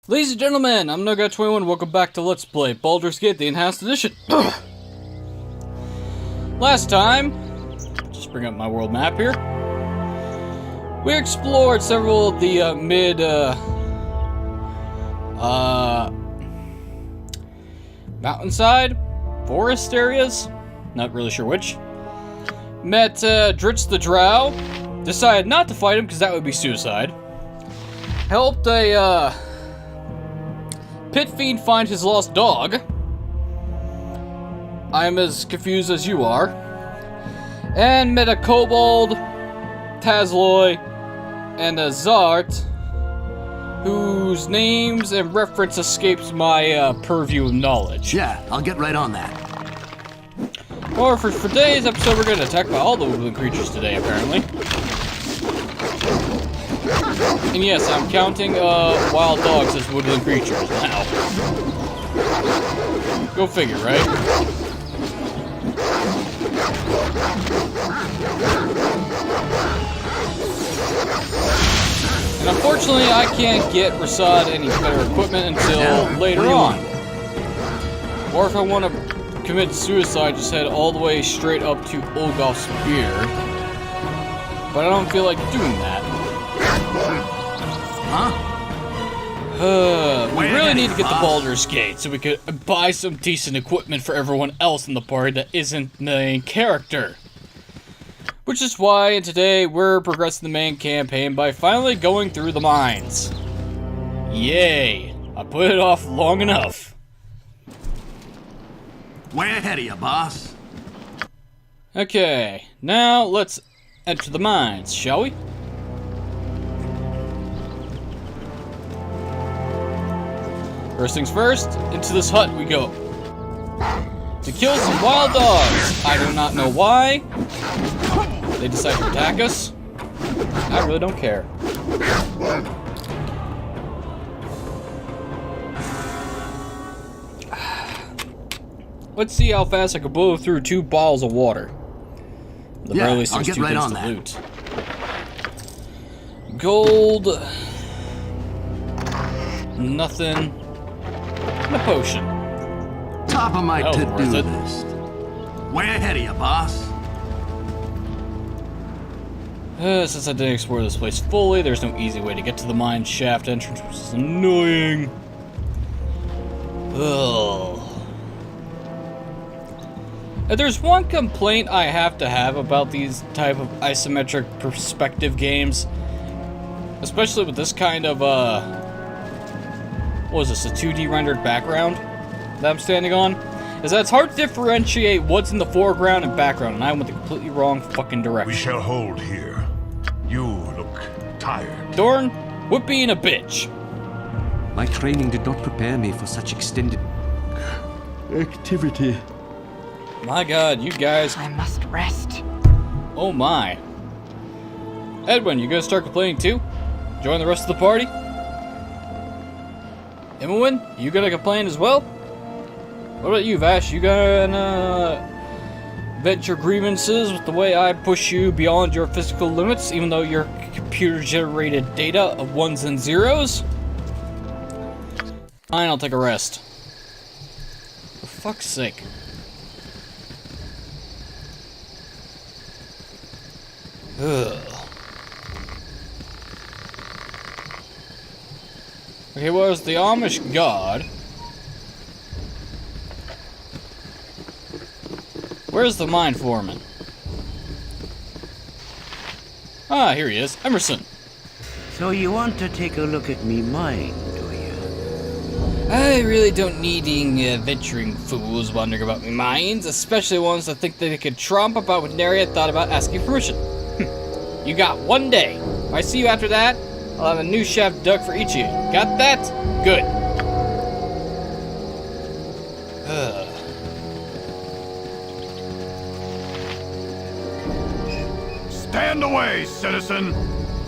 Ladies and gentlemen, I'm Noga21. Welcome back to Let's Play Baldur's Gate, the Enhanced Edition. Last time, just bring up my world map here. We explored several of the mountainside, forest areas. Not really sure which. Met Dritz the Drow. Decided not to fight him because that would be suicide. Helped a pit fiend find his lost dog. I'm as confused as you are. And met a kobold, Tazloy, and a Zart, whose names and reference escapes my purview of knowledge. Yeah, I'll get right on that. Or for today's episode, we're going to attack by all the woodland creatures today, apparently. And yes, I'm counting wild dogs as woodland creatures now. Go figure, right? And unfortunately, I can't get Rasad any better equipment until later on. Or if I want to commit suicide, just head all the way straight up to Olgoth's Spear. But I don't feel like doing that. We really need to get the Baldur's Gate so we could buy some decent equipment for everyone else in the party that isn't the main character. Which is why today we're progressing the main campaign by finally going through the mines. Yay! I put it off long enough. Way ahead of you, boss. Okay, now let's enter the mines, shall we? First things first, into this hut we go. To kill some wild dogs. I do not know why they decide to attack us. I really don't care. Let's see how fast I can blow through 2 bottles of water. At the very least, there's 2 things to loot. Gold. Nothing. And a potion. Top of my to-do list. Way ahead of you, boss. Since I didn't explore this place fully, there's no easy way to get to the mine shaft entrance, which is annoying. Ugh. There's one complaint I have to have about these type of isometric perspective games, especially with this kind of, what is this, a 2D rendered background that I'm standing on? Is that it's hard to differentiate what's in the foreground and background, and I went the completely wrong fucking direction. We shall hold here. You look tired. Dorn, quit being a bitch. My training did not prepare me for such extended activity. My god, you guys. I must rest. Oh my. Edwin, you gonna start complaining too? Join the rest of the party? Imowen, you gonna complain as well? What about you, Vash? You gonna vent your grievances with the way I push you beyond your physical limits, even though you're computer-generated data of 1s and 0s? Fine, I'll take a rest. For fuck's sake. Ugh. Okay, where's the Amish god? Where's the mine foreman? Ah, here he is. Emerson. So you want to take a look at me mine, do you? I really don't need venturing fools wondering about me mines, especially ones that think that they could tromp about with nary a thought about asking permission. You got 1 day. If I see you after that, I'll have a new shaft dug for each of you. Got that? Good. Ugh. Stand away, citizen!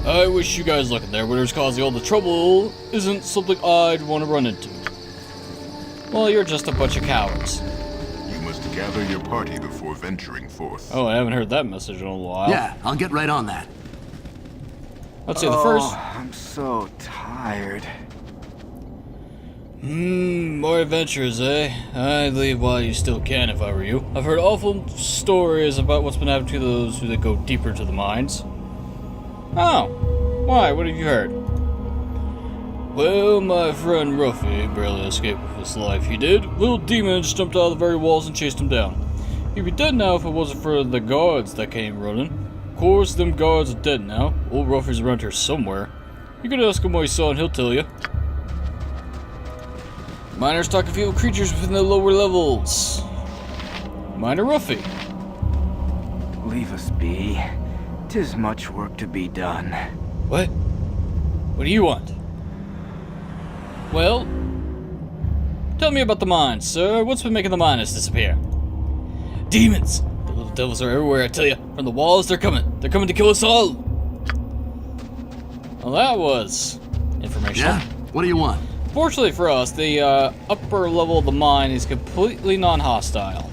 I wish you guys luck in there. Whatever's causing all the trouble isn't something I'd want to run into. Well, you're just a bunch of cowards. You must gather your party before venturing forth. Oh, I haven't heard that message in a while. Yeah, I'll get right on that. Let's see, the first... I'm so tired. More adventures, eh? I'd leave while you still can if I were you. I've heard awful stories about what's been happening to those who go deeper into the mines. Oh, why? What have you heard? Well, my friend Ruffy barely escaped with his life. He did. Little demons jumped out of the very walls and chased him down. He'd be dead now if it wasn't for the guards that came running. Of course, them guards are dead now. Old Ruffy's around here somewhere. You can ask him what he saw and he'll tell you. Miners talk of evil creatures within the lower levels. Miner Ruffy. Leave us be. 'Tis much work to be done. What? What do you want? Well, tell me about the mines, sir. What's been making the miners disappear? Demons! The little devils are everywhere, I tell you. From the walls, they're coming. They're coming to kill us all. Well, that was informational. Yeah? What do you want? Fortunately for us, the upper level of the mine is completely non-hostile.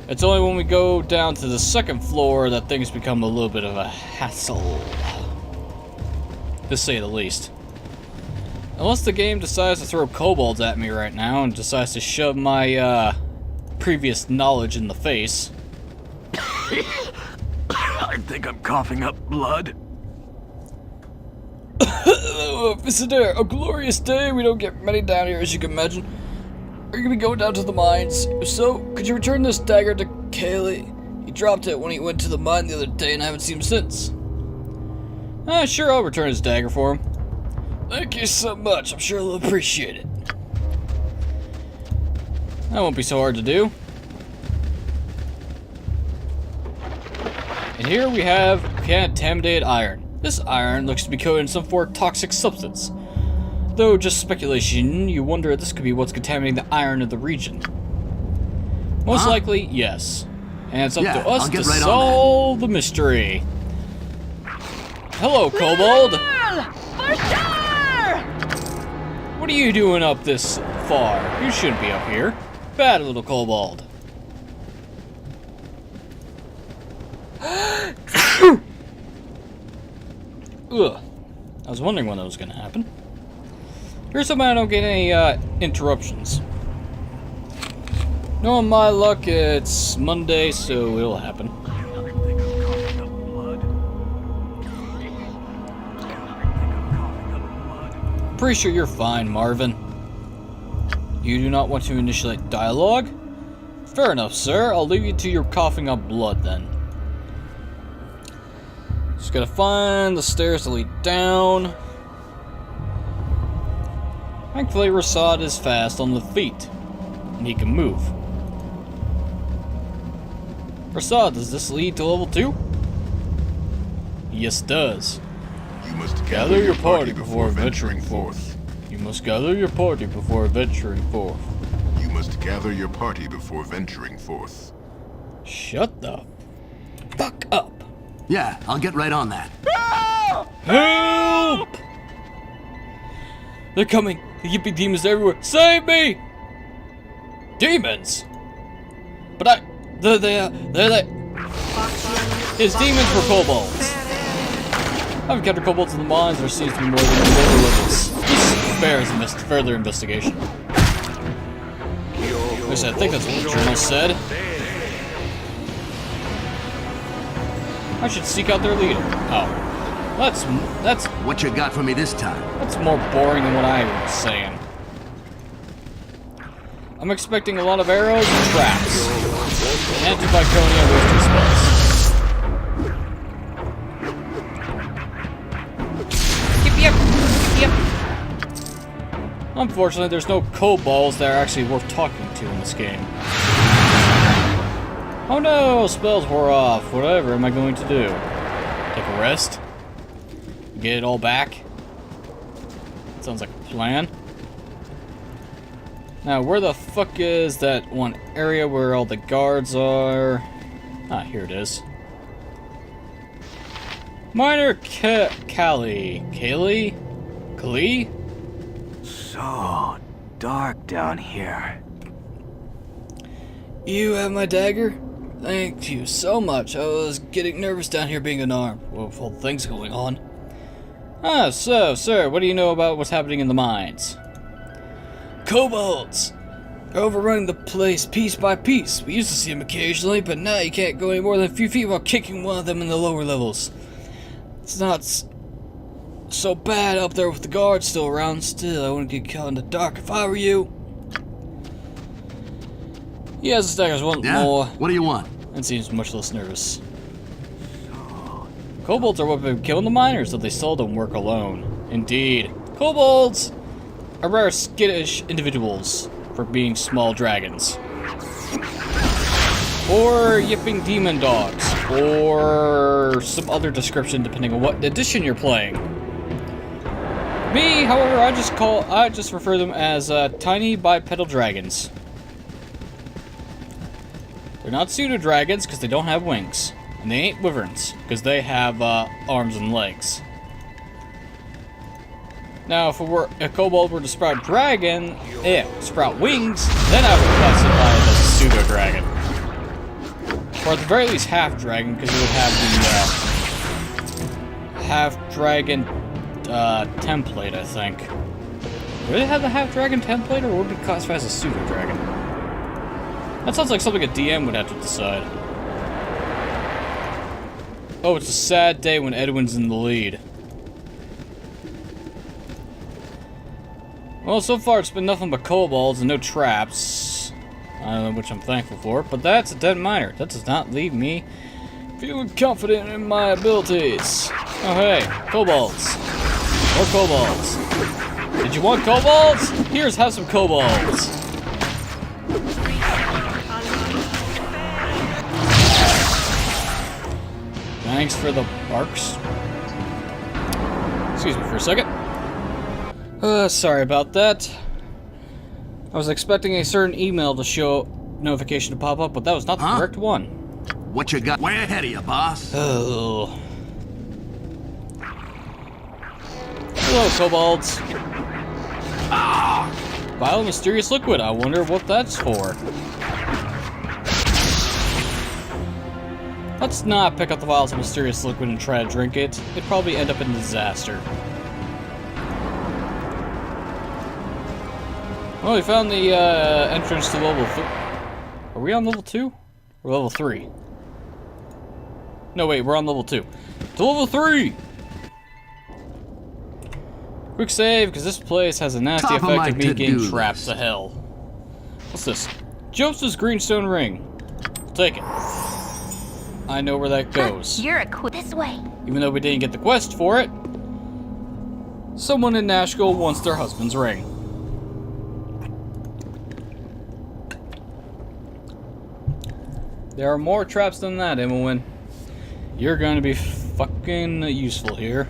It's only when we go down to the second floor that things become a little bit of a hassle. To say the least. Unless the game decides to throw kobolds at me right now and decides to shove my previous knowledge in the face. I think I'm coughing up blood. Visitor, a glorious day. We don't get many down here, as you can imagine. Are you gonna be going down to the mines? If so, could you return this dagger to Kaylee? He dropped it when he went to the mine the other day, and I haven't seen him since. Sure, I'll return his dagger for him. Thank you so much. I'm sure he'll appreciate it. That won't be so hard to do. And here we have contaminated iron. This iron looks to be coated in some form of toxic substance. Though just speculation, you wonder if this could be what's contaminating the iron of the region. Most likely, yes. And it's up to us to solve the mystery. Hello, Kobold! For sure! What are you doing up this far? You shouldn't be up here. Bad little Kobold. Ugh. I was wondering when that was going to happen. Here's hoping I don't get any interruptions. Knowing my luck, it's Monday, so it'll happen. Pretty sure you're fine, Marvin. You do not want to initiate dialogue? Fair enough, sir. I'll leave you to your coughing up blood then. Just gotta find the stairs to lead down. Thankfully, Rasad is fast on the feet, and he can move. Rasad, does this lead to level 2? Yes, it does. You must Gather your party before venturing forth. You must gather your party before venturing forth. You must gather your party before venturing forth. Shut the fuck up. Yeah, I'll get right on that. Help! They're coming. The yippee demons everywhere. Save me! Demons? But they're His demons were kobolds. I've encountered kobolds in the mines. There seems to be more than the lower levels. This bears further investigation. At least I think that's what the journal said. I should seek out their leader. Oh. That's What you got for me this time? That's more boring than what I was saying. I'm expecting a lot of arrows and traps. Anti-Viconia with two spells. Yep. Unfortunately, there's no kobolds that are actually worth talking to in this game. Oh no, spells wore off. Whatever am I going to do? Take a rest? Get it all back? Sounds like a plan. Now, where the fuck is that one area where all the guards are? Ah, here it is. Minor Kaylee? So dark down here. You have my dagger? Thank you so much. I was getting nervous down here being unarmed with all things going on. Ah, so, sir, what do you know about what's happening in the mines? kobolds! They're overrunning the place piece by piece. We used to see them occasionally, but now you can't go any more than a few feet without kicking one of them in the lower levels. It's not so bad up there with the guards still around. Still, I wouldn't get caught in the dark if I were you. He has his daggers once more. What do you want? And seems much less nervous. Kobolds are what have been killing the miners, though they seldom work alone. Indeed. Kobolds are rare skittish individuals for being small dragons. Or yipping demon dogs. Or some other description depending on what edition you're playing. Me, however, I just refer them as tiny bipedal dragons. They're not pseudo-dragons because they don't have wings. And they ain't wyverns because they have arms and legs. Now, if a kobold were to sprout sprout wings, then I would classify it as a pseudo-dragon. Or at the very least half-dragon, because it would have the half-dragon template, I think. Would it have the half-dragon template, or would it be classified as a pseudo-dragon? That sounds like something a DM would have to decide. Oh, it's a sad day when Edwin's in the lead. Well, so far it's been nothing but kobolds and no traps, which I'm thankful for, but that's a dead miner. That does not leave me feeling confident in my abilities. Oh hey, kobolds. More kobolds. Did you want kobolds? Have some kobolds. Thanks for the barks. Excuse me for a second. Sorry about that. I was expecting a certain email to show notification to pop up, but that was not the correct one. What you got? Way ahead of you, boss. Oh. Hello, kobolds. Vile mysterious liquid. I wonder what that's for. Let's not pick up the vials of mysterious liquid and try to drink it. It'd probably end up in disaster. Well, we found the entrance to level 3. Are we on level 2? Or level 3? No, wait, we're on level 2. To level 3! Quick save, because this place has a nasty effect of me getting trapped to hell. What's this? Joseph's greenstone ring. I'll take it. I know where that goes. You're this way. Even though we didn't get the quest for it, someone in Nashville wants their husband's ring. There are more traps than that, Imowen. You're going to be fucking useful here.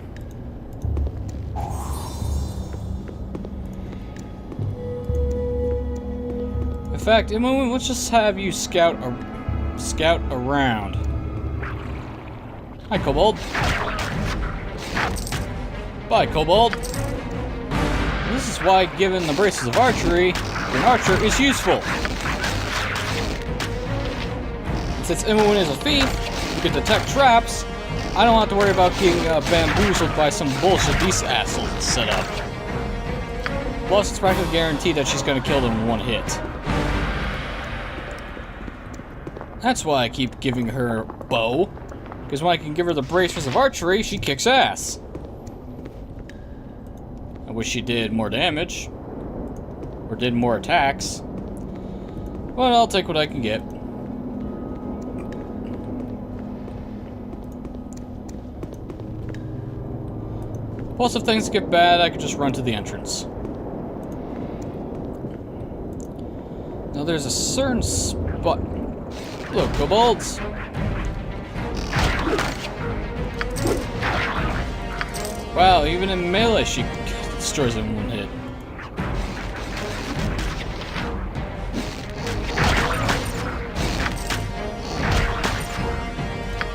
In fact, Imowen, let's just have you scout around. Hi, kobold. Bye, kobold. And this is why, given the braces of archery, an archer is useful. Since Imowen is a thief who can detect traps, I don't have to worry about getting bamboozled by some bullshit these assholes set up. Plus, it's practically guaranteed that she's going to kill them in one hit. That's why I keep giving her bow, because when I can give her the braces of archery, she kicks ass. I wish she did more damage, or did more attacks, but I'll take what I can get. Plus, if things get bad, I could just run to the entrance. Now, there's a certain spot. Look, kobolds. Wow, even in melee, she destroys them in one hit.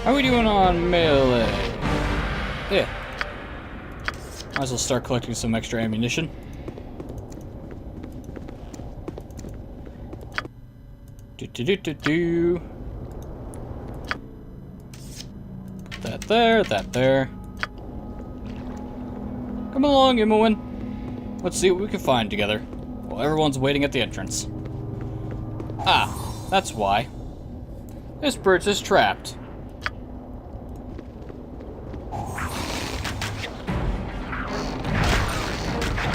How are we doing on melee? Yeah. Might as well start collecting some extra ammunition. Do. That there. Come along, Imowen. Let's see what we can find together. while everyone's waiting at the entrance. Ah, that's why. This bridge is trapped.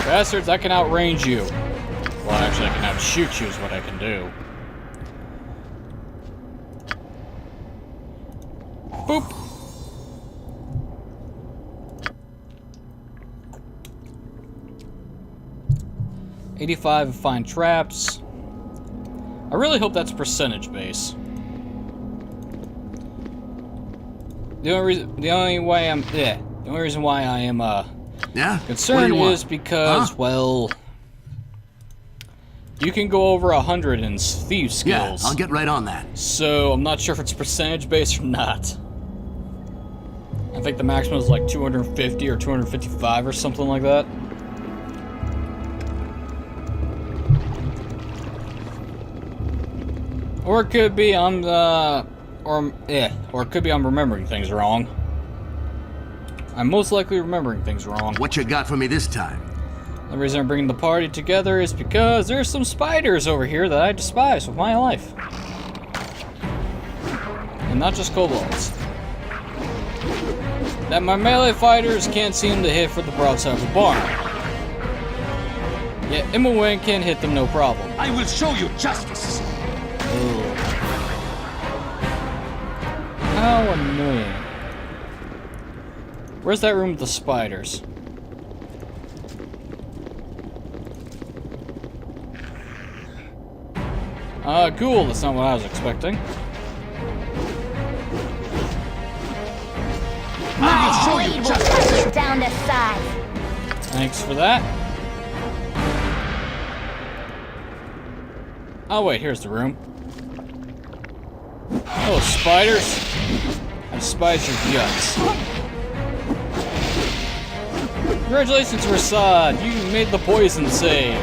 Bastards, I can outrange you. Well, actually, I can outshoot you is what I can do. Boop! $85 find traps. I really hope that's percentage base. The only reason why I am concerned is because, well, you can go over 100 in thief skills. Yeah, I'll get right on that. So I'm not sure if it's percentage based or not. I think the maximum is like 250 or 255 or something like that. Or it could be I'm or it could be I'm remembering things wrong. I'm most likely remembering things wrong. What you got for me this time? The reason I'm bringing the party together is because there's some spiders over here that I despise with my life. And not just kobolds. That my melee fighters can't seem to hit for the broadside of the barn. Yet Imawang can hit them no problem. I will show you justice! Ugh. How annoying. Where's that room with the spiders? Cool, that's not what I was expecting. My blade will cut you down to size. Thanks for that. Oh wait, here's the room. Oh, spiders. I despise your guts. Congratulations, Rasad. You made the poison save.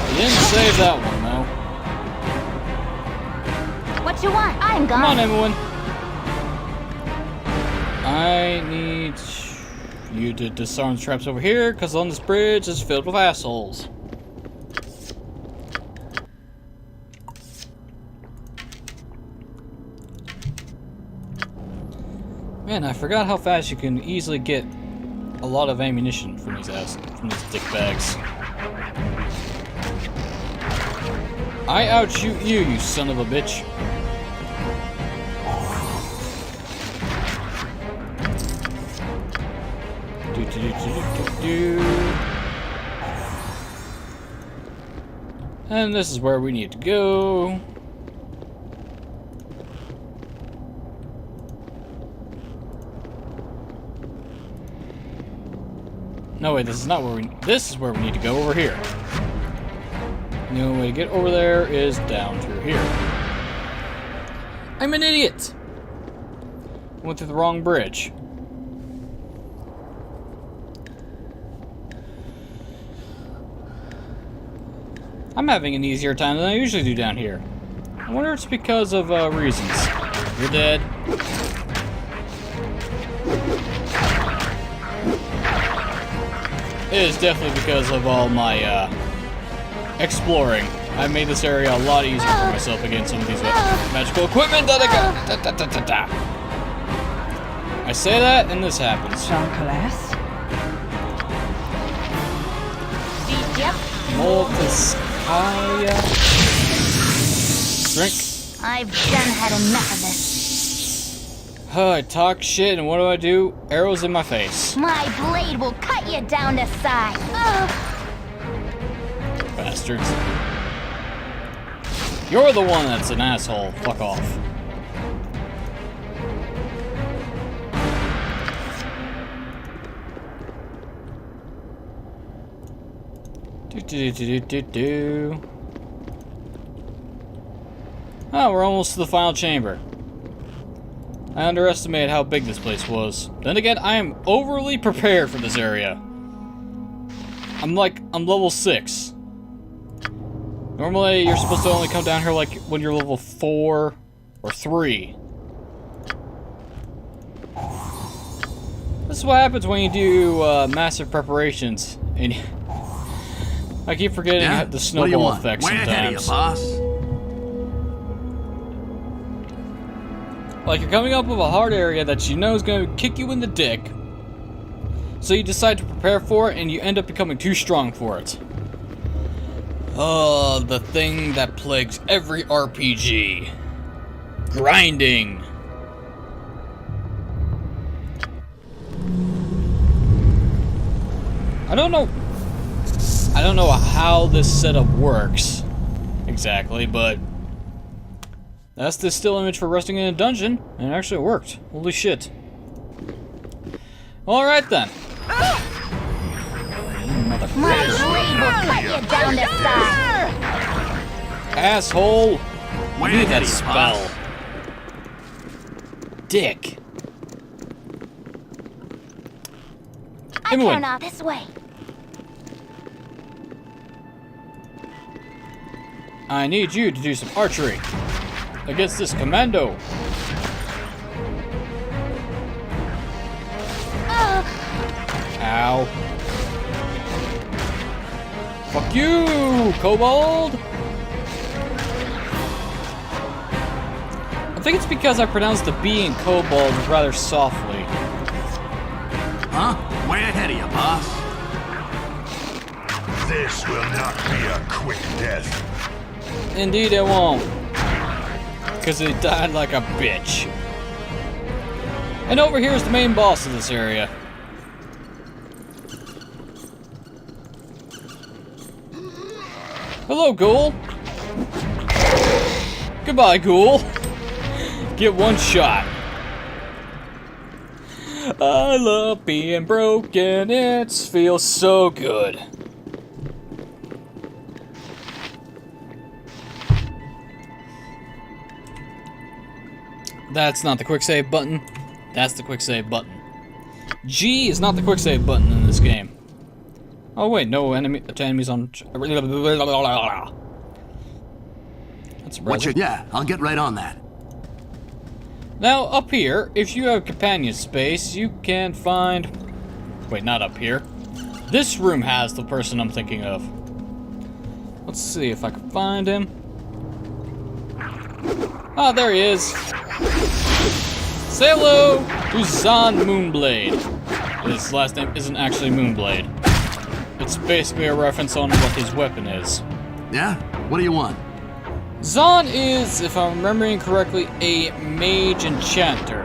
You didn't save that one, though. What you want? I'm gone. Come on, everyone. I need you to disarm the traps over here, because on this bridge is filled with assholes. Man, I forgot how fast you can easily get a lot of ammunition from these dick bags. I outshoot you, you son of a bitch. And this is where we need to go. No, wait, this is not where this is where we need to go, over here. The only way to get over there is down through here. I'm an idiot! Went through the wrong bridge. I'm having an easier time than I usually do down here. I wonder if it's because of reasons. You're dead. It is definitely because of all my exploring. I made this area a lot easier for myself against some of these magical equipment that I got. I say that, and this happens. Moltiskaya. Drink. I've done had enough of this. I talk shit, and what do? Arrows in my face. My blade will cut you down to size. Bastards. You're the one that's an asshole. Fuck off. Oh, we're almost to the final chamber. I underestimated how big this place was. Then again, I am overly prepared for this area. I'm level 6. Normally, you're supposed to only come down here like when you're level 4 or 3. This is what happens when you do massive preparations. And I keep forgetting the snowball effect sometimes. Boss? Like you're coming up with a hard area that you know is going to kick you in the dick. So you decide to prepare for it and you end up becoming too strong for it. Oh, the thing that plagues every RPG. Grinding. I don't know how this setup works exactly, but that's the still image for resting in a dungeon, and it actually worked. Holy shit. Alright then. My blade will cut you down to size. Asshole! I need that spell. Dick. I turn off this way. I need you to do some archery against this commando. Ow. Fuck you, kobold! I think it's because I pronounced the B in kobold rather softly. Huh? Way ahead of you, boss. This will not be a quick death. Indeed it won't. Because it died like a bitch. And over here is the main boss of this area. Hello, ghoul. Goodbye, ghoul. Get one shot. I love being broken. It feels so good. That's not the quick save button. That's the quick save button. G is not the quick save button in this game. Oh wait, no enemies on. That's impressive. Yeah, I'll get right on that. Now up here, if you have companion space, you can find. Wait, not up here. This room has the person I'm thinking of. Let's see if I can find him. Ah, there he is. Say hello to Zon Moonblade. His last name isn't actually Moonblade. It's basically a reference on what his weapon is. Yeah? What do you want? Zon is, if I'm remembering correctly, a mage enchanter.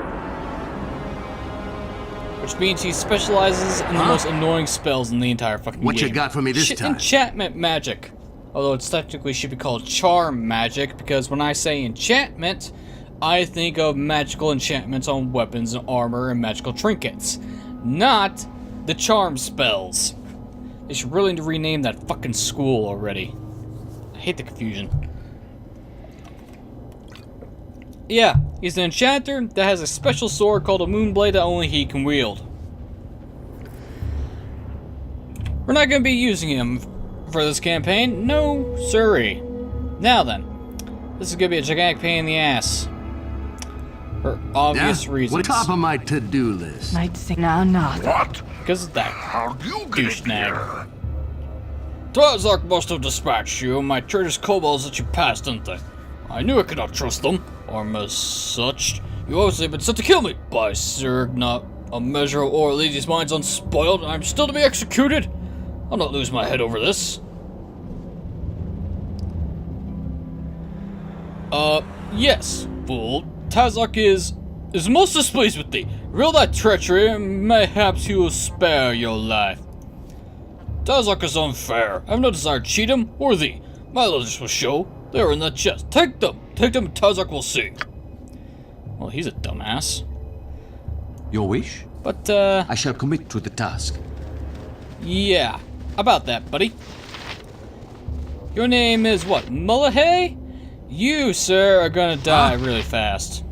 Which means he specializes in the most annoying spells in the entire fucking game. What you got for me this time? Enchantment magic. Although it's technically should be called charm magic, because when I say enchantment, I think of magical enchantments on weapons and armor and magical trinkets. Not the charm spells. They should really rename that fucking school already. I hate the confusion. Yeah, he's an enchanter that has a special sword called a Moonblade that only he can wield. We're not going to be using him for this campaign. No, sirree. Now then, this is going to be a gigantic pain in the ass. For obvious reasons. What's top of my to-do list? Might say now not. What? Because of that How'd you get douche in nag. here? Tazark must have dispatched you and my traitorous kobolds that you passed, didn't they? I knew I could not trust them, or as such. You obviously have been sent to kill me by Sir, not a measure or leave these minds unspoiled, and I'm still to be executed. I'll not lose my head over this. Yes, fool. Tazark is most displeased with thee. Reveal that treachery, and mayhaps he will spare your life. Tazark is unfair. I have no desire to cheat him or thee. My letters will show. They are in that chest. Take them, and Tazark will see. Well, he's a dumbass. Your wish? But, I shall commit to the task. yeah. About that, buddy. Your name is what, Mullahay? You, sir, are gonna die really fast.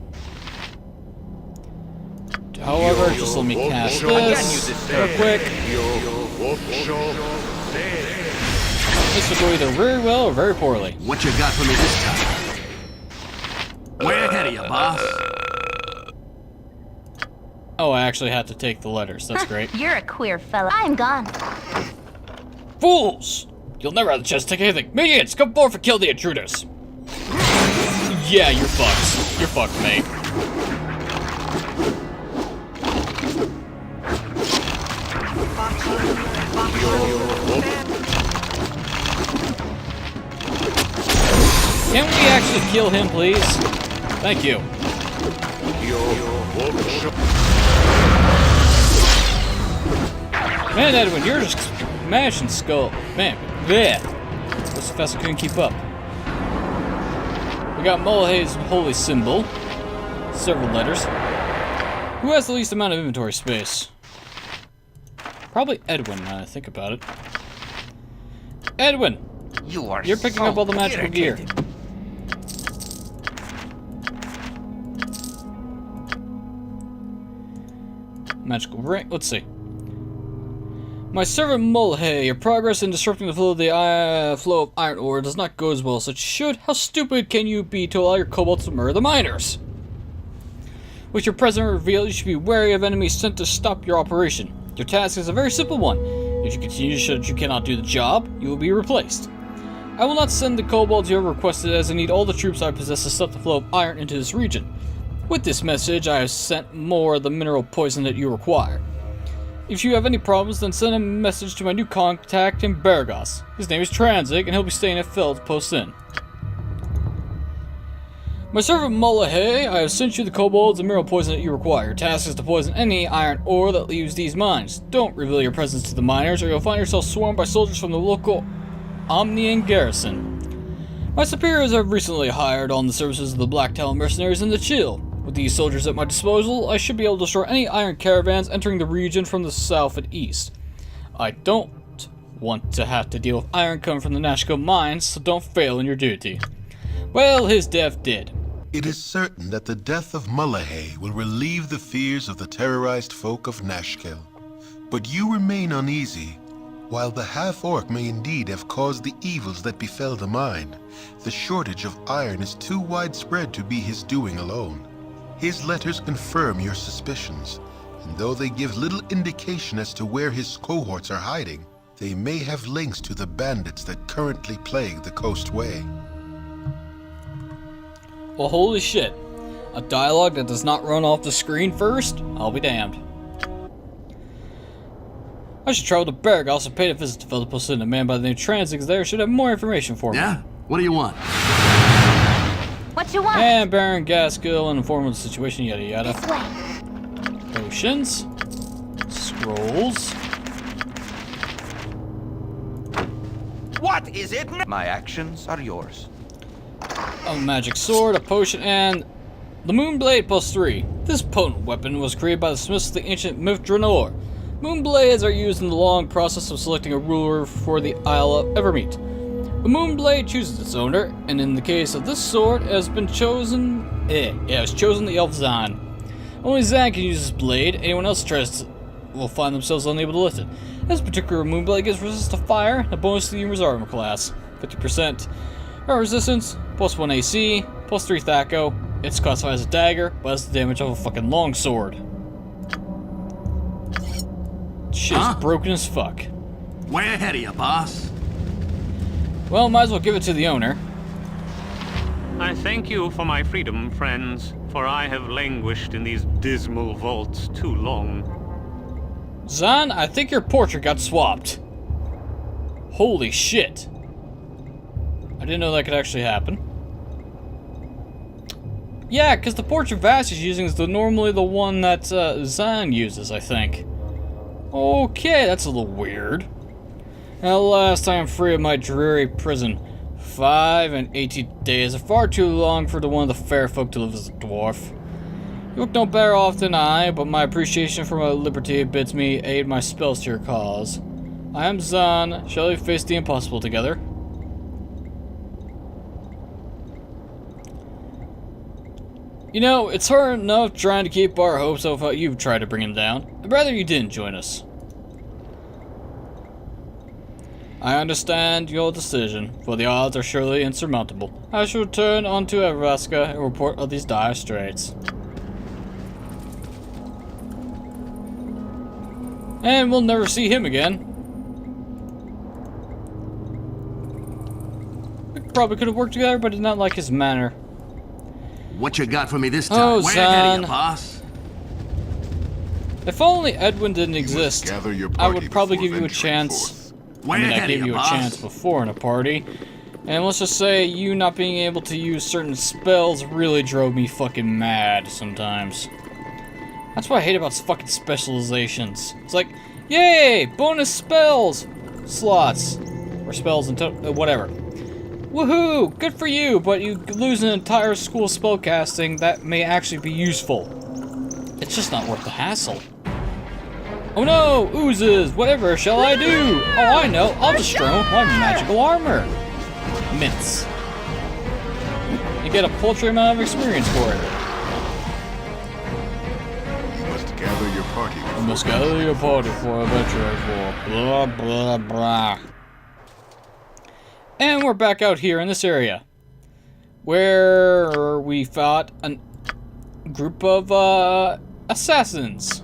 However, just let me cast this real quick. This will go either very well or very poorly. What you got for me this time? Way ahead of you, boss. Oh, I actually had to take the letters. That's great. You're a queer fella. I'm gone. Fools! You'll never have the chance to take anything. Minions, come forth and kill the intruders. Yeah, you're fucked. You're fucked, mate. Can we actually kill him, please? Thank you. Man, Edwin, you're just smashing skull. Man, bleh. That's so fast I couldn't keep up. We got Mulhay's holy symbol. Several letters. Who has the least amount of inventory space? Probably Edwin, now I think about it. Edwin! You're picking up all the magical gear. Magical ring. Let's see. My servant Mulhay, your progress in disrupting the flow of iron ore does not go as well as it should. How stupid can you be to allow your kobolds to murder the miners? With your present revealed, you should be wary of enemies sent to stop your operation. Your task is a very simple one. If you continue to show that you cannot do the job, you will be replaced. I will not send the kobolds you have requested, as I need all the troops I possess to stop the flow of iron into this region. With this message, I have sent more of the mineral poison that you require. If you have any problems, then send a message to my new contact in Bergos. His name is Tranzig, and he'll be staying at Feld Post Inn. My servant Mulhay, I have sent you the kobolds and mineral poison that you require. Your task is to poison any iron ore that leaves these mines. Don't reveal your presence to the miners, or you'll find yourself swarmed by soldiers from the local Omnian garrison. My superiors have recently hired on the services of the Blacktail mercenaries in the Chill. With these soldiers at my disposal, I should be able to destroy any iron caravans entering the region from the south and east. I don't want to have to deal with iron coming from the Nashko mines, so don't fail in your duty. Well, his death did. It is certain that the death of Mulhay will relieve the fears of the terrorized folk of Nashkel. But you remain uneasy. While the half-orc may indeed have caused the evils that befell the mine, the shortage of iron is too widespread to be his doing alone. His letters confirm your suspicions, and though they give little indication as to where his cohorts are hiding, they may have links to the bandits that currently plague the coastway. Well, holy shit. A dialogue that does not run off the screen first? I'll be damned. I should travel to Bergos and pay a visit to Philippus, and a man by the name of Tranzig there should have more information for me. Yeah? What do you want? What you want? And Baron Gaskill and inform of the situation, yada yada. This way. Potions. Scrolls. What is it? My actions are yours. A magic sword, a potion, and the Moonblade +3. This potent weapon was created by the smiths of the ancient myth Draenor. Moonblades are used in the long process of selecting a ruler for the Isle of Evermeet. The Moonblade chooses its owner, and in the case of this sword, it has been chosen. It has chosen the elf Zan. Only Zan can use this blade. Anyone else tries to will find themselves unable to lift it. This particular Moonblade gives resistance to fire, and a bonus to the Umer's armor class. 50% resistance, +1 AC, +3 Thaco. It's classified as a dagger, but has the damage of a fucking longsword. Shit's broken as fuck. Way ahead of you, boss. Well, might as well give it to the owner. I thank you for my freedom, friends, for I have languished in these dismal vaults too long. Zan, I think your portrait got swapped. Holy shit. I didn't know that could actually happen. Yeah, because the portrait Vash is using is normally the one that Zan uses, I think. Okay, that's a little weird. At last I am free of my dreary prison. 5 and 80 days are far too long for one of the fair folk to live as a dwarf. You look no better off than I, but my appreciation for my liberty bids me aid my spells to your cause. I am Zan. Shall we face the impossible together? You know, it's hard enough trying to keep our hopes up while you've tried to bring him down. I'd rather you didn't join us. I understand your decision, for the odds are surely insurmountable. I shall return onto Evraska and report of these dire straits. And we'll never see him again. We probably could have worked together, but did not like his manner. What you got for me this time? Oh, Way ahead of you, son. boss. If only Edwin didn't You must exist, gather your I party would probably before give you a venturing chance. forth. Way I ahead gave of you you, a boss. chance before in a party. And let's just say you not being able to use certain spells really drove me fucking mad sometimes. That's what I hate about fucking specializations. It's like, yay, bonus spells slots. Or spells and whatever. Woohoo, good for you, but you lose an entire school spellcasting that may actually be useful. It's just not worth the hassle. Oh no, oozes, whatever shall I do? Oh, I know, I'll destroy him with my magical armor. Mints. You get a paltry amount of experience for it. You must gather your party You before must gather your party for a venture for blah blah blah. And we're back out here in this area, where we fought a group of assassins.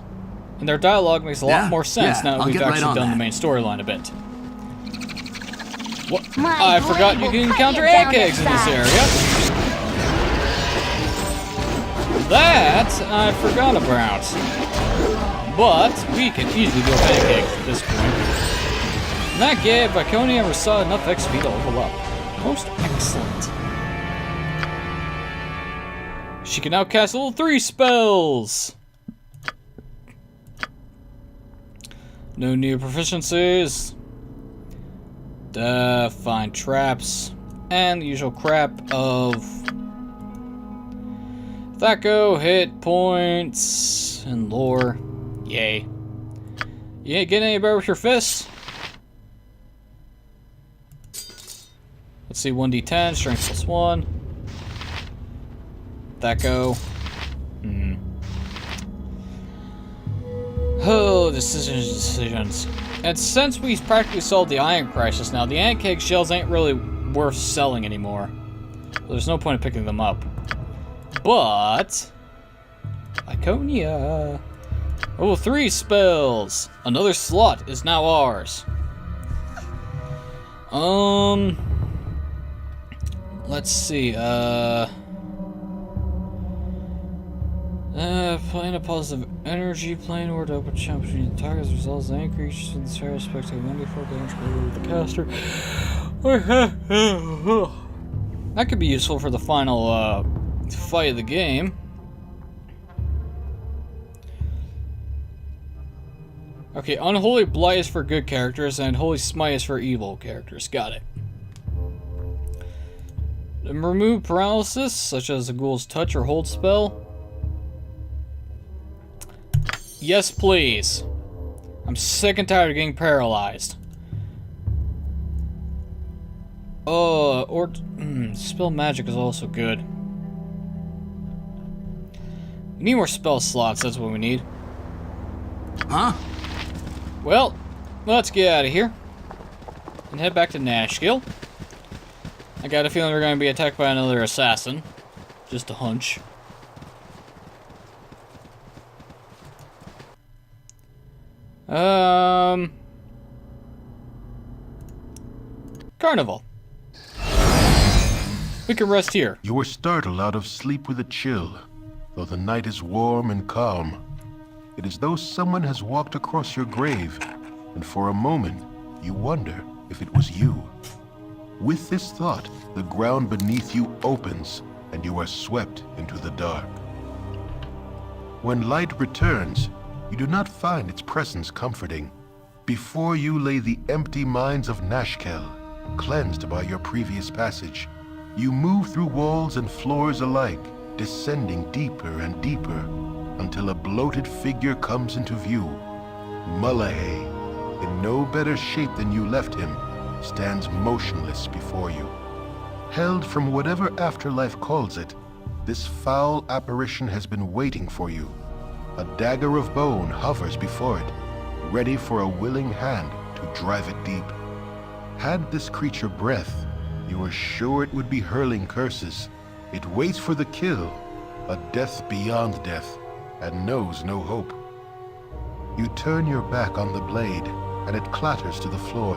And their dialogue makes a lot more sense now that I'll we've get right actually on done the that. main storyline a bit. What? My I forgot you blade can will encounter cut you down eggs to in this size. area. That I forgot about. But we can easily go pancakes at this point. And that gave Viconia and Rasa enough XP to level up. Most excellent. She can now cast level 3 spells. No new proficiencies. Find traps. And the usual crap of Thaco, hit points, and lore. Yay. You ain't getting any better with your fists. Let's see, 1d10, strength plus 1. Thaco. Oh, decisions. And since we've practically solved the Iron Crisis now, the ant cake shells ain't really worth selling anymore. So there's no point in picking them up. But Iconia. Oh, 3 spells. Another slot is now ours. Let's see, playing a positive energy plane or to open channel between the targets results in increase in the spare aspect of 1d4 damage per the caster. That could be useful for the final fight of the game. Okay, Unholy Blight is for good characters and Holy Smite is for evil characters. Got it. And remove paralysis, such as a ghoul's touch or hold spell. Yes, please. I'm sick and tired of getting paralyzed. Spell magic is also good. We need more spell slots, that's what we need. Huh? Well, let's get out of here. And head back to Nashville. I got a feeling we're going to be attacked by another assassin. Just a hunch. Carnival. We can rest here. You were startled out of sleep with a chill, though the night is warm and calm. It is though someone has walked across your grave, and for a moment, you wonder if it was you. With this thought, the ground beneath you opens, and you are swept into the dark. When light returns, you do not find its presence comforting. Before you lay the empty mines of Nashkel, cleansed by your previous passage. You move through walls and floors alike, descending deeper and deeper, until a bloated figure comes into view. Mullahay, in no better shape than you left him, stands motionless before you. Held from whatever afterlife calls it, this foul apparition has been waiting for you. A dagger of bone hovers before it, ready for a willing hand to drive it deep. Had this creature breath, you are sure it would be hurling curses. It waits for the kill, a death beyond death, and knows no hope. You turn your back on the blade, and it clatters to the floor.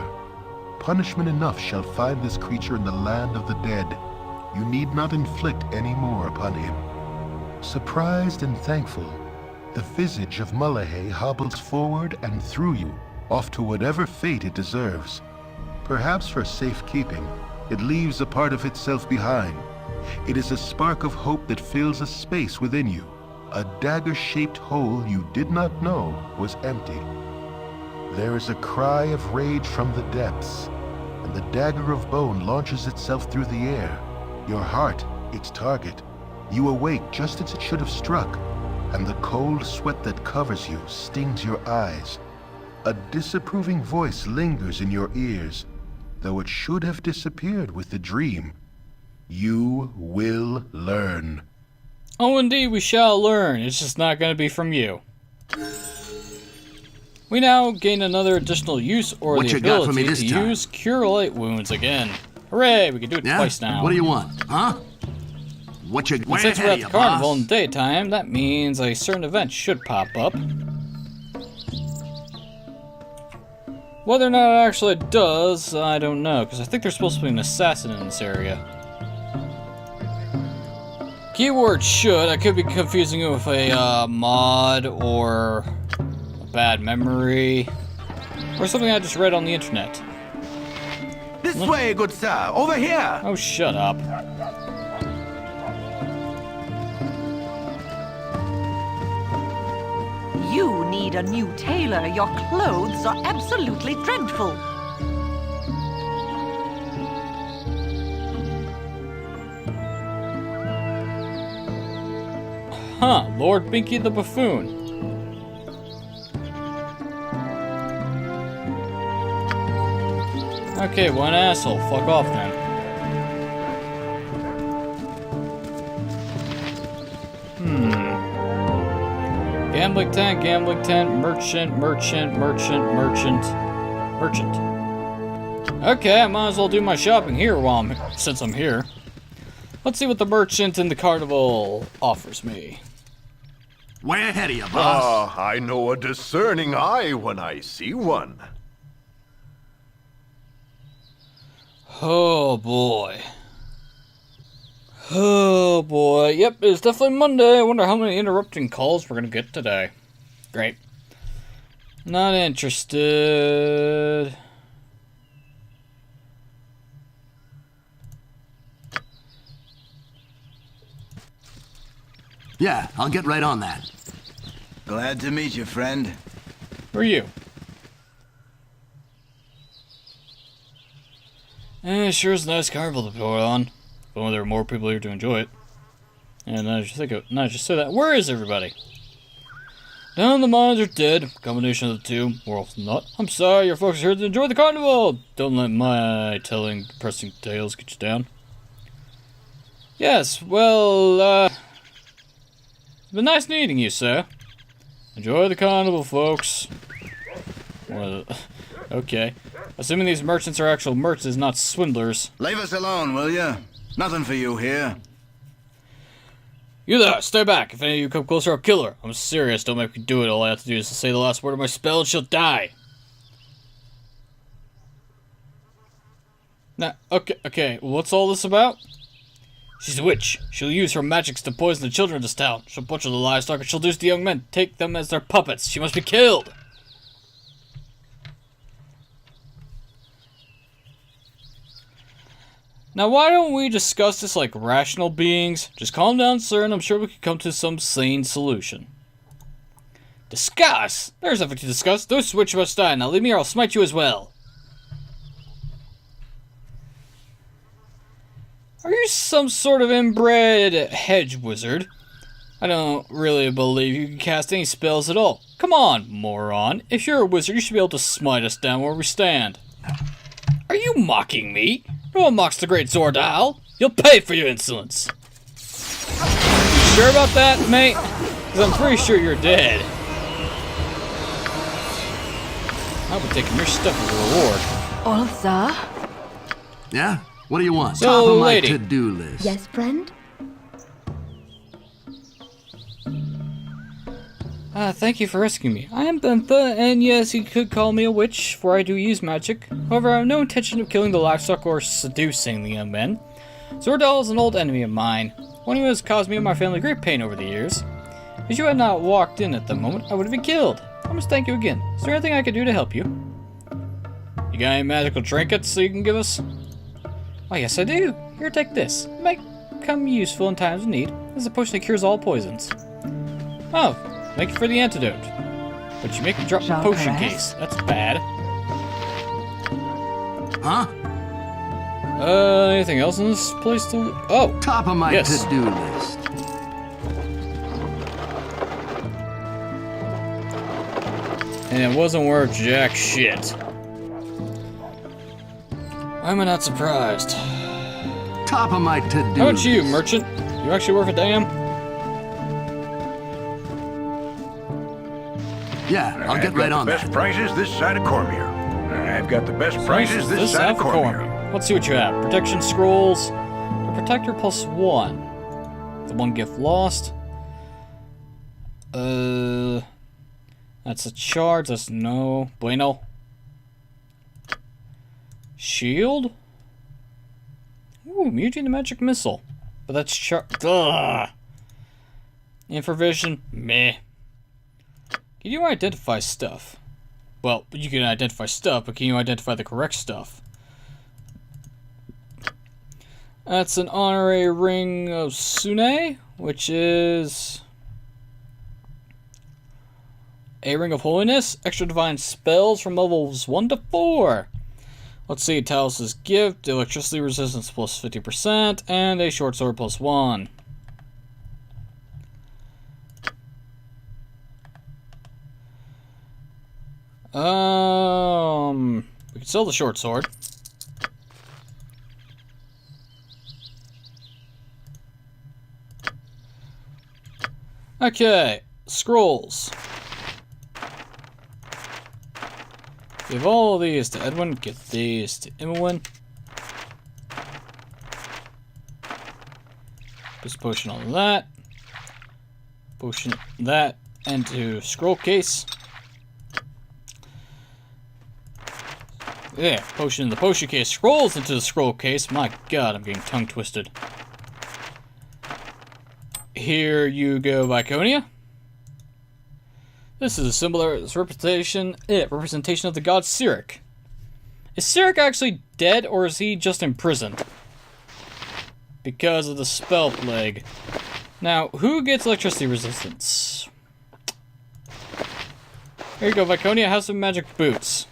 Punishment enough shall find this creature in the land of the dead. You need not inflict any more upon him. Surprised and thankful, the visage of Mullahay hobbles forward and through you, off to whatever fate it deserves. Perhaps for safekeeping, it leaves a part of itself behind. It is a spark of hope that fills a space within you, a dagger-shaped hole you did not know was empty. There is a cry of rage from the depths, and the dagger of bone launches itself through the air. Your heart, its target. You awake just as it should have struck, and the cold sweat that covers you stings your eyes. A disapproving voice lingers in your ears, though it should have disappeared with the dream. You will learn. Oh, indeed, we shall learn. It's just not going to be from you. We now gain another additional use or the ability to use Cure Light Wounds again. Hooray, we can do it twice now. What do you want, huh? What you... And since we're at the carnival in daytime, that means a certain event should pop up. Whether or not it actually does, I don't know, because I think there's supposed to be an assassin in this area. Keyword should. I could be confusing it with a mod or a bad memory or something I just read on the internet. This way, good sir. Over here. Oh, shut up. You need a new tailor. Your clothes are absolutely dreadful. Huh, Lord Binky the Buffoon. Okay, one asshole. Fuck off then. Gambling tent, merchant. Okay, I might as well do my shopping here since I'm here. Let's see what the merchant in the carnival offers me. Way ahead of you, boss. I know a discerning eye when I see one. Oh boy. Oh boy. Yep, it's definitely Monday. I wonder how many interrupting calls we're gonna get today. Great. Not interested. Yeah, I'll get right on that. Glad to meet you, friend. Who are you? Sure is a nice carnival to go on. If only there were more people here to enjoy it. And now I just say that. Where is everybody? Down the mines are dead. Combination of the two. More often than not. I'm sorry, your folks are here to enjoy the carnival. Don't let my telling depressing tales get you down. Yes, well, it's been nice meeting you, sir. Enjoy the carnival, folks. Well, okay. Assuming these merchants are actual merchants, not swindlers. Leave us alone, will you? Nothing for you here. You there, stay back. If any of you come closer, I'll kill her. I'm serious, don't make me do it. All I have to do is to say the last word of my spell and she'll die. Now, okay, what's all this about? She's a witch. She'll use her magics to poison the children of this town. She'll butcher the livestock and she'll seduce the young men, take them as their puppets. She must be killed. Now, why don't we discuss this like rational beings? Just calm down, sir, and I'm sure we can come to some sane solution. Discuss? There's nothing to discuss. Those witch must die. Now leave me or I'll smite you as well. Are you some sort of inbred hedge wizard? I don't really believe you can cast any spells at all. Come on, moron. If you're a wizard, you should be able to smite us down where we stand. Are you mocking me? No one mocks the great Zordal. You'll pay for your insolence. You sure about that, mate? Because I'm pretty sure you're dead. I'll be taking your stuff as a reward. All, sir? Yeah? What do you want? So, Top of my lady. to-do list. Yes, friend? Thank you for rescuing me. I am Bentha, and yes, you could call me a witch, for I do use magic. However, I have no intention of killing the livestock or seducing the young men. Zordal is an old enemy of mine, one who has caused me and my family great pain over the years. If you had not walked in at the moment, I would have been killed. I must thank you again. Is there anything I can do to help you? You got any magical trinkets so you can give us? Oh, yes, I do. Here, take this. It might come useful in times of need. This is a potion that cures all poisons. Oh, thank you for the antidote. But you make me drop the potion case. That's bad. Huh? Anything else in this place to... Oh! Top of my yes. to-do list. And it wasn't worth jack shit. Why am I not surprised? Top of my to-do list. How about you, merchant? You actually worth a damn? Yeah, I'll get right on that. Best prices this side of Cormier. I've got the best prices this side of Cormier. Let's see what you have. Protection scrolls. The protector +1. The one gift lost. That's a charge. That's no bueno. Shield. Ooh, mutating the magic missile. But that's Infravision. Meh. Can you identify stuff? Well, you can identify stuff, but can you identify the correct stuff? That's an honorary ring of Sune, which is a ring of holiness. Extra divine spells from levels 1 to 4. Let's see, Talos' gift, electricity resistance plus 50%, and a short sword +1. We can sell the short sword. Okay, scrolls. Give all of these to Edwin, give these to Imowen. Just potion on that. Potion that into scroll case. Yeah, potion in the potion case. Scrolls into the scroll case. My god, I'm getting tongue twisted. Here you go, Viconia. This is a similar representation of the god Cyric. Is Cyric actually dead, or is he just imprisoned? Because of the spell plague. Now, who gets electricity resistance? Here you go, Viconia. Have some magic boots.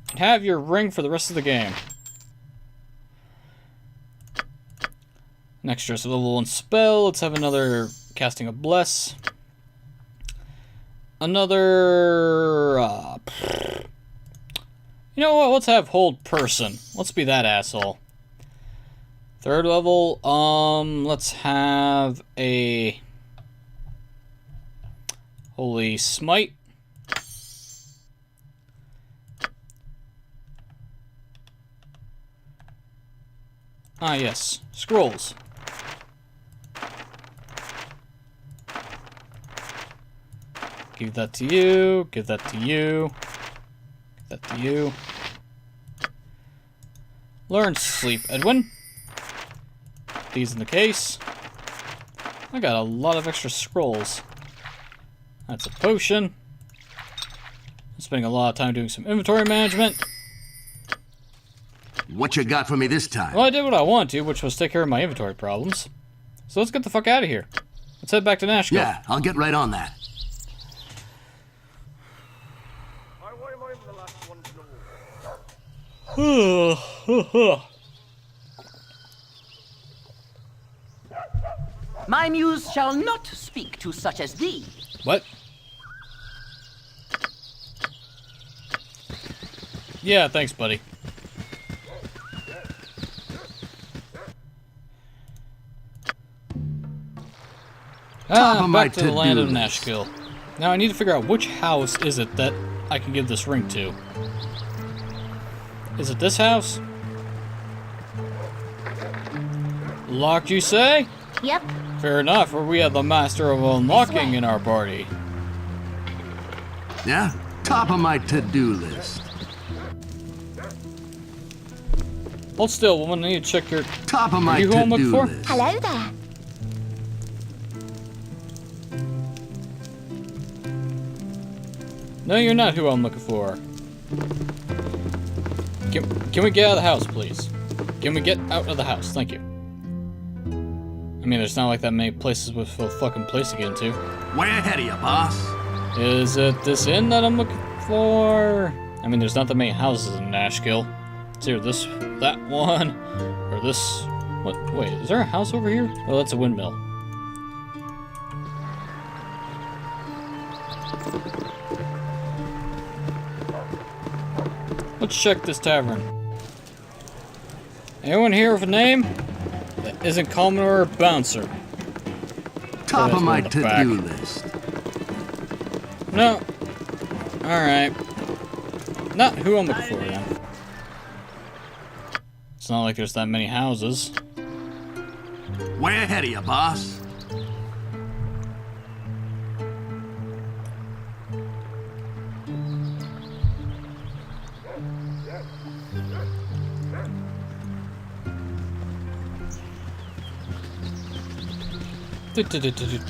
And have your ring for the rest of the game. Next year's level 1 spell. Let's have another casting of Bless. Another... you know what? Let's have Hold Person. Let's be that asshole. 3rd level. Let's have a... Holy Smite. Ah, yes. Scrolls. Give that to you. Give that to you. Give that to you. Learn Sleep, Edwin. Put these in the case. I got a lot of extra scrolls. That's a potion. I'm spending a lot of time doing some inventory management. What you got for me this time? Well, I did what I wanted to, which was take care of my inventory problems. So let's get the fuck out of here. Let's head back to Nashville. Yeah, I'll get right on that. My muse shall not speak to such as thee. What? Yeah, thanks, buddy. Back to the land of Nashville. Now I need to figure out which house is it that I can give this ring to. Is it this house? Locked, you say? Yep. Fair enough, for we have the master of unlocking in our party. Yeah? Top of my to-do list. Hold still, woman. I need to check your... Top of my you who I'm looking to-do for? list. Hello there. No, you're not who I'm looking for. Can we get out of the house, please? Can we get out of the house? Thank you. I mean, there's not like that many places with a fucking place to get into. Way ahead of you, boss. Is it this inn that I'm looking for? I mean, there's not that many houses in Nashville. It's either this, that one, or this... What? Wait, is there a house over here? Oh, that's a windmill. Let's check this tavern. Anyone here with a name that isn't Commodore or Bouncer? Top of my to-do list. No. Alright. Not who I'm looking for then. It's not like there's that many houses. Way ahead of you, boss.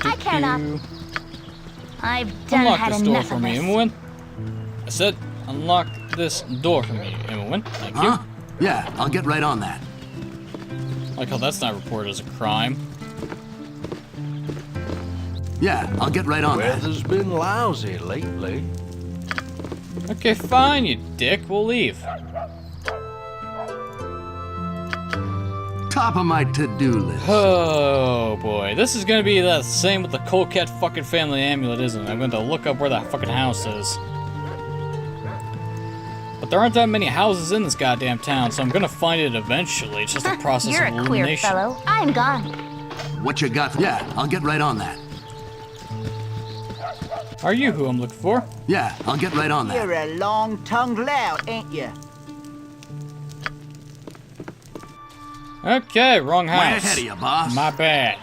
I cannot. I've done Unlock had this door enough for of me, this. Imowen. I said, unlock this door for me, Imowen. Thank you. Yeah, I'll get right on that. Like how that's not reported as a crime. Yeah, I'll get right on that. Weather's been lousy lately. Okay, fine, you dick. We'll leave. Top of my to-do list. Oh boy, this is gonna be the same with the Cold-Cat fucking family amulet, isn't it? I'm going to look up where that fucking house is. But there aren't that many houses in this goddamn town, so I'm gonna find it eventually. It's just a process You're of a queer elimination. fellow. I'm gone. What you got? Yeah, I'll get right on that. Are you who I'm looking for? Yeah, I'll get right on that. You're a long-tongued lout, ain't you? Okay, wrong house. Way ahead of you, boss. My bad.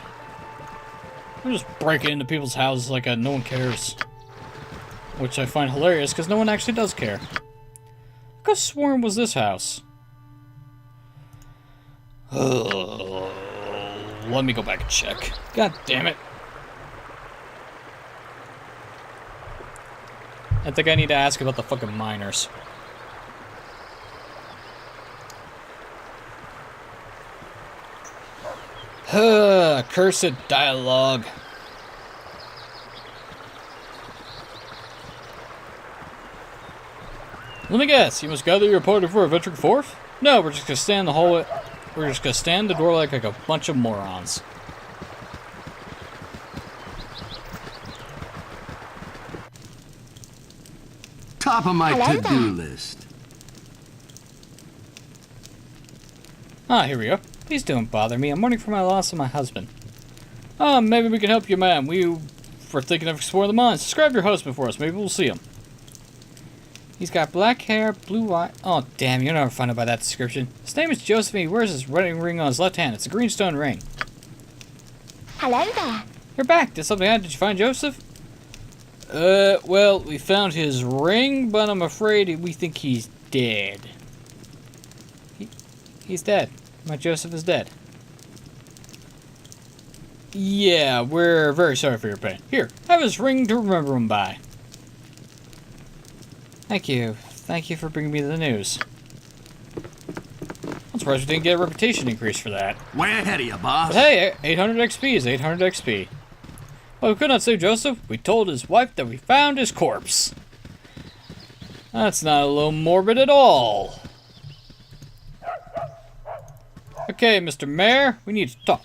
I'm just breaking into people's houses like no one cares. Which I find hilarious because no one actually does care. I could have sworn it was this house. Let me go back and check. God damn it. I think I need to ask about the fucking miners. Cursed dialogue. Let me guess, you must gather your party for a venturing forth? No, we're just gonna stand in the hallway. We're just gonna stand the door like a bunch of morons. Top of my Hello to-do there. list. Ah, here we go. Please don't bother me. I'm mourning for my loss of my husband. Maybe we can help you, ma'am. We were thinking of exploring the mines. Describe your husband for us. Maybe we'll see him. He's got black hair, blue eye. Oh, damn, you'll never find out by that description. His name is Joseph, and he wears his wedding ring on his left hand. It's a greenstone ring. Hello there. You're back. Did something happen? Did you find Joseph? Well, we found his ring, but I'm afraid we think he's dead. He's dead. My Joseph is dead. Yeah, we're very sorry for your pain. Here, have his ring to remember him by. Thank you. Thank you for bringing me the news. I'm surprised we didn't get a reputation increase for that. Way ahead of you, boss. But hey, 800 XP is 800 XP. Well, we could not save Joseph. We told his wife that we found his corpse. That's not a little morbid at all. Okay, Mr. Mayor, we need to talk.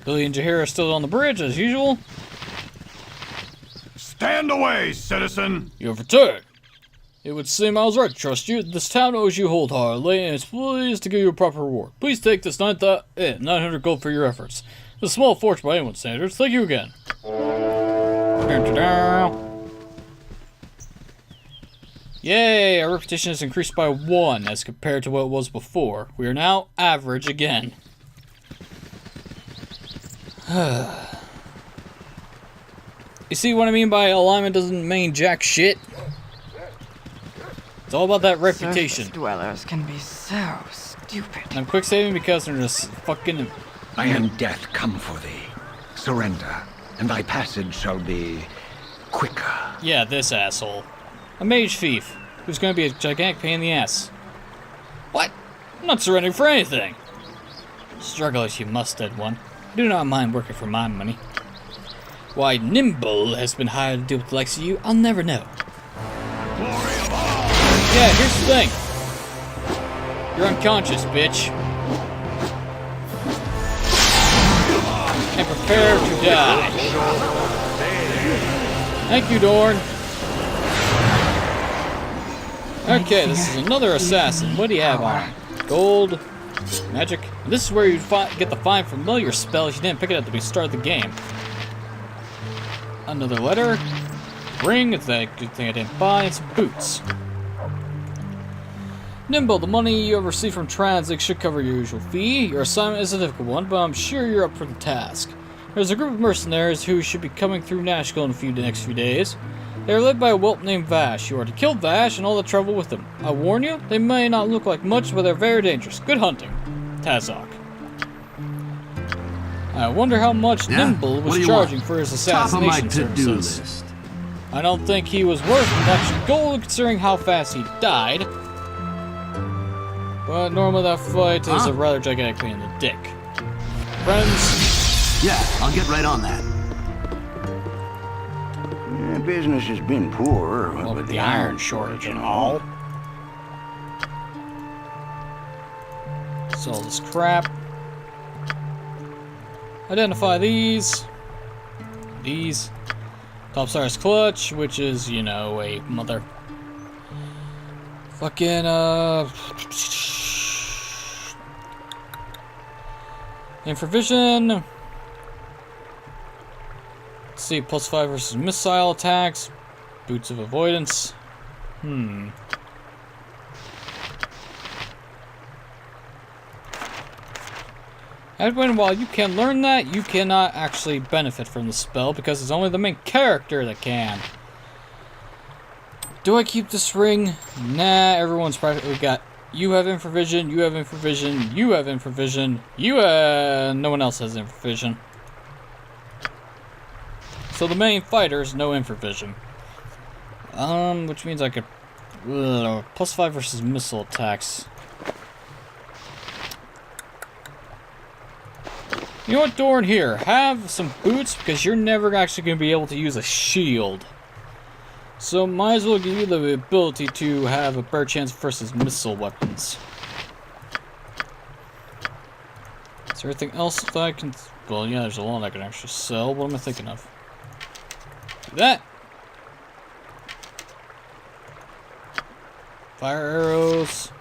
Billy and Jahir are still on the bridge, as usual. Stand away, citizen! You have returned. It would seem I was right to trust you. This town owes you wholeheartedly, and is pleased to give you a proper reward. Please take this 900 gold for your efforts. It's a small fortune by anyone's standards. Thank you again. Yay! Our reputation has increased by 1 as compared to what it was before. We are now average again. You see what I mean by alignment doesn't mean jack shit? It's all about that reputation. Surface dwellers can be so stupid. And I'm quick saving because they're just fucking... I am death come for thee. Surrender, and thy passage shall be quicker. Yeah, this asshole. A mage thief, who's gonna be a gigantic pain in the ass. What? I'm not surrendering for anything. Struggle as you must, dead one. I do not mind working for my money. Why Nimble has been hired to deal with the likes of you, I'll never know. Yeah, here's the thing. You're unconscious, bitch. And prepare to die. Thank you, Dorn. Okay, this is another assassin. What do you have on him? Gold, magic. And this is where you get the find familiar spell if you didn't pick it up at the start of the game. Another letter. Ring, it's that good thing I didn't buy, and some boots. Nimble, the money you receive from transit should cover your usual fee. Your assignment is a difficult one, but I'm sure you're up for the task. There's a group of mercenaries who should be coming through Nashville in the next few days. They are led by a whelp named Vash. You are to kill Vash and all the trouble with them. I warn you, they may not look like much, but they're very dangerous. Good hunting. Tazok. I wonder how much Nimble was charging for his assassination services. List. I don't think he was worth much gold considering how fast he died. But normally that fight is a rather gigantic pain in the dick. Friends? Yeah, I'll get right on that. Yeah, business has been poor with the iron shortage and all. Sell this crap. Identify these. These. Topsire's clutch, which is, you know, a mother. Fucking, Infravision. Let's see, +5 versus missile attacks. Boots of avoidance. Edwin, while you can learn that, you cannot actually benefit from the spell because it's only the main character that can. Do I keep this ring? Nah, everyone's practically got... You have infravision, you have infravision, you have infravision, no one else has infravision. So the main fighter's no infravision. Which means I could... +5 versus missile attacks. You know what, Dorn, here, have some boots because you're never actually going to be able to use a shield. So might as well give you the ability to have a better chance versus missile weapons. Is there anything else that I can... Well, yeah, there's a lot I can actually sell. What am I thinking of? Do that. Fire arrows.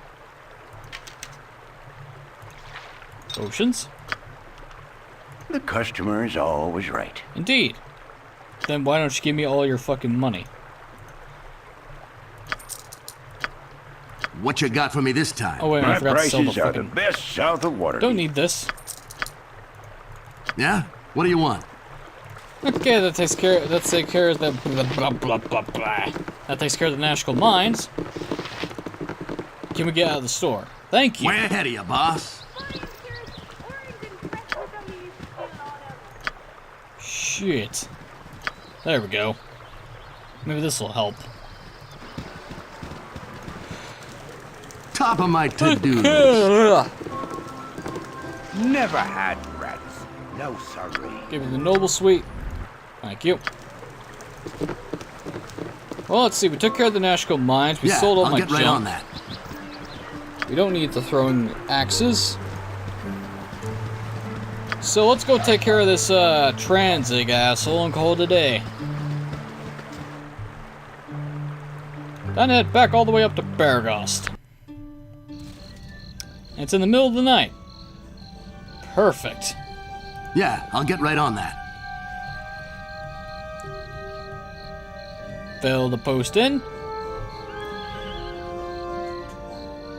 Potions. The customer is always right. Indeed. Then why don't you give me all your fucking money? What you got for me this time? Oh wait, I forgot to sell the prices are the fucking... best south of Waterdeep. Don't need this. Yeah? What do you want? Okay, that takes care of the blah blah blah blah. That takes care of the Nashville mines. Can we get out of the store? Thank you. Way ahead of you, boss. Shit. There we go. Maybe this will help. Top of my to-do list. Never had rats. No, sorry. Give me the noble suite. Thank you. Well, let's see. We took care of the Nashville mines. We sold all my junk. I'll get right on that. We don't need the throwing axes. So let's go take care of this Tranzig asshole and call it a day. Then head back all the way up to Baragost. And it's in the middle of the night. Perfect. Yeah, I'll get right on that. Fill the post in.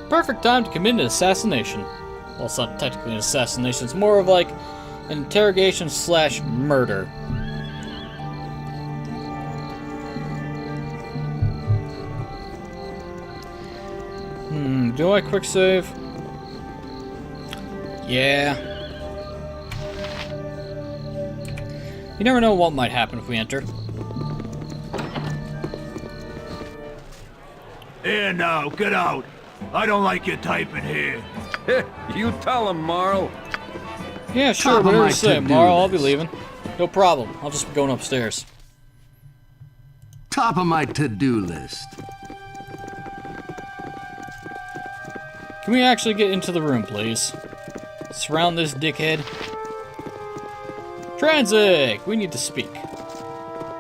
perfect time to commit an assassination. Well, it's not technically an assassination, it's more of like an interrogation slash murder. Do I quick save? Yeah. You never know what might happen if we enter. Here now, get out. I don't like your typing here. You tell him, Marl. Yeah, sure, whatever you say, Marl. I'll be leaving. No problem. I'll just be going upstairs. Top of my to-do list. Can we actually get into the room, please? Surround this dickhead. Transic! We need to speak.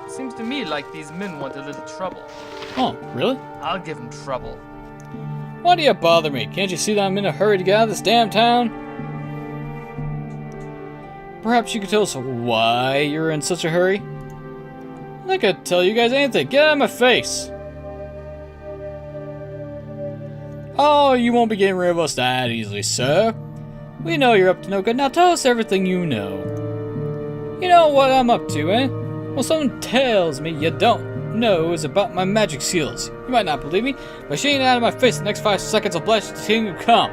Seems to me like these men want a little trouble. Oh, really? I'll give them trouble. Why do you bother me? Can't you see that I'm in a hurry to get out of this damn town? Perhaps you could tell us why you're in such a hurry? I could tell you guys anything. Get out of my face! Oh, you won't be getting rid of us that easily, sir. We know you're up to no good. Now tell us everything you know. You know what I'm up to, eh? Well, someone tells me you don't know is about my magic skills. You might not believe me, but she ain't out of my face the next 5 seconds. I'll blast the thing to come.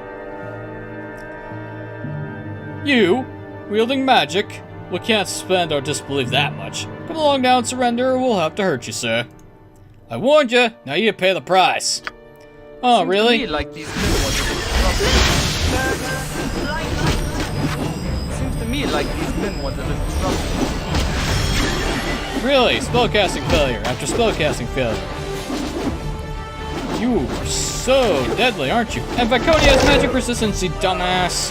You, wielding magic? We can't suspend or disbelieve that much. Come along now and surrender, or we'll have to hurt you, sir. I warned you. Now you pay the price. Oh, really? Seems to me like these men want a little trouble. Seems to me like these men want a little trouble. Really? Spellcasting failure after spellcasting failure. You are so deadly, aren't you? And Viconia has magic resistance, you dumbass.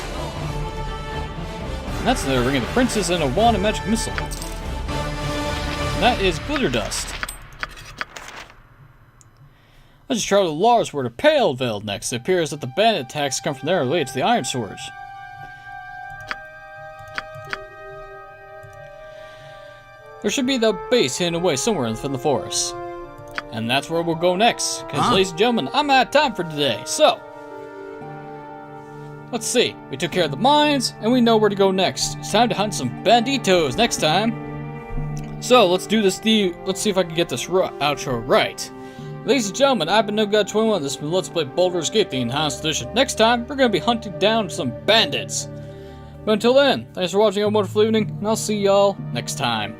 And that's the Ring of the Princess and a wand and magic missile. And that is glitter dust. Let's just travel to Lars where the Pale Veiled next. It appears that the bandit attacks come from there related to the Iron Swords. There should be the base hidden away somewhere in the forest. And that's where we'll go next. Because, ladies and gentlemen, I'm out of time for today. So, let's see. We took care of the mines, and we know where to go next. It's time to hunt some banditos next time. So, let's do this. Let's see if I can get this outro right. Ladies and gentlemen, I've been No God 21. This has been Let's Play Baldur's Gate, the Enhanced Edition. Next time, we're going to be hunting down some bandits. But until then, thanks for watching. Have a wonderful evening, and I'll see y'all next time.